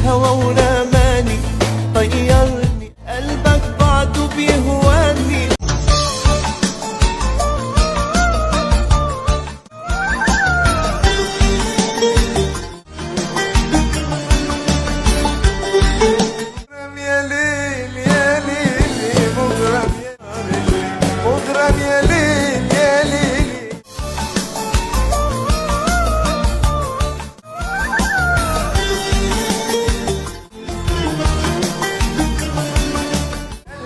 هوى ورماني طيرني قلبك بعده بيهواني. مغرم يا ليل يا ليل مغرم يا ليل يا ليل.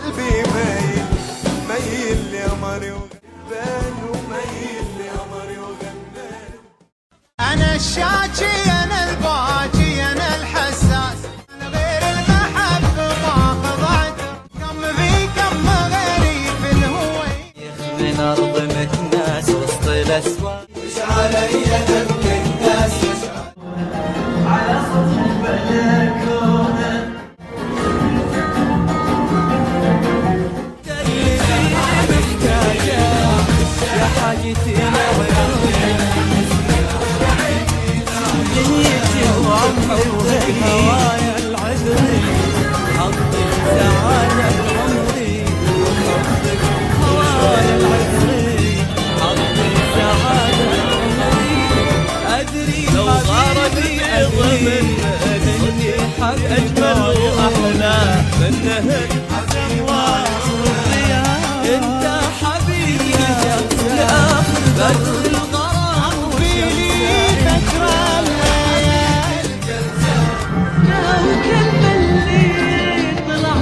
قلبي مايل مايل يا ماريو غلبان ومايل يا ماريو غلبان. أنا الشاكي أنا الباكي أنا الحساس، أنا غير المحب ما خضعت، كم في كم غريب الهوي من أرض مكناس وسط الأسواق وش علي هم الناس على سطح البلكونة. محتاجة يا حاجتي دنيتي وعمري وهوايا العذري حظي سعادة عمري وحظك هوايا العذري حظي سعادة عمري. أدري لو غارتني ضمن أدري حق أجمل وأحلى بالنهر عزم وصريا. أنت حبيبي لآخر بر الغرام وفيني فكرة الليل. وكلمة اللي طلع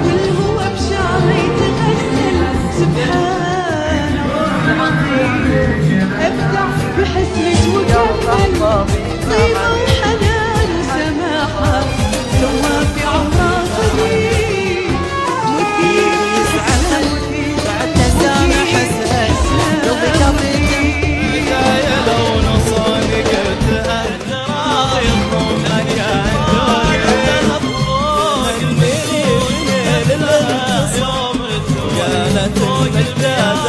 والهوى بشعري تغسل سبحان العظيم. ابدع بحسنك وكمل طيبة وحنان وسماحة لو ما في عمرك قديم. وكيف على بعد تسامح اسأل لو بكبري بداية لو نصاني قلت أنت راضي الضمن كان دوري الضوء المليون لله يوم قالت الجداد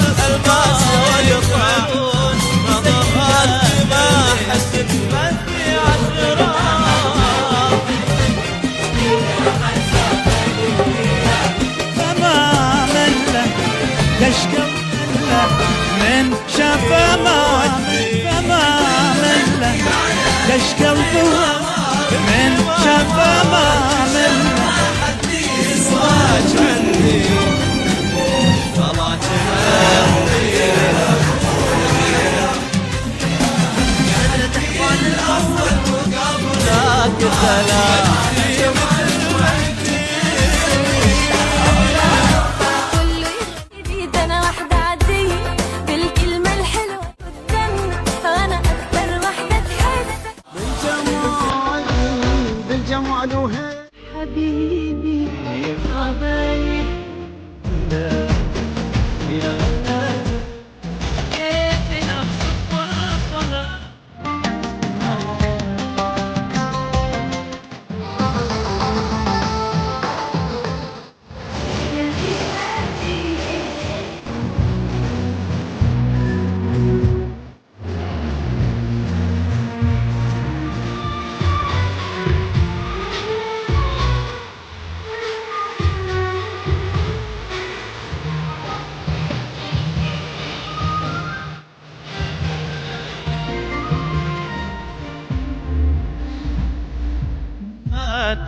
الألماس ويطعون نظرات ما حسب مني عشرة. فما مله كشكو مله من شاف ما فما مله كشكو من شاف ما مله. صاج مني طلعت كانت تحضن الأول وقبلك السلام. جديد أنا واحدة عادية بالكلمة الحلوة والدم، أنا أكتر واحدة تحب بالجمال وهي حبيبي غبايب كيف نفسك وصلت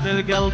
القلب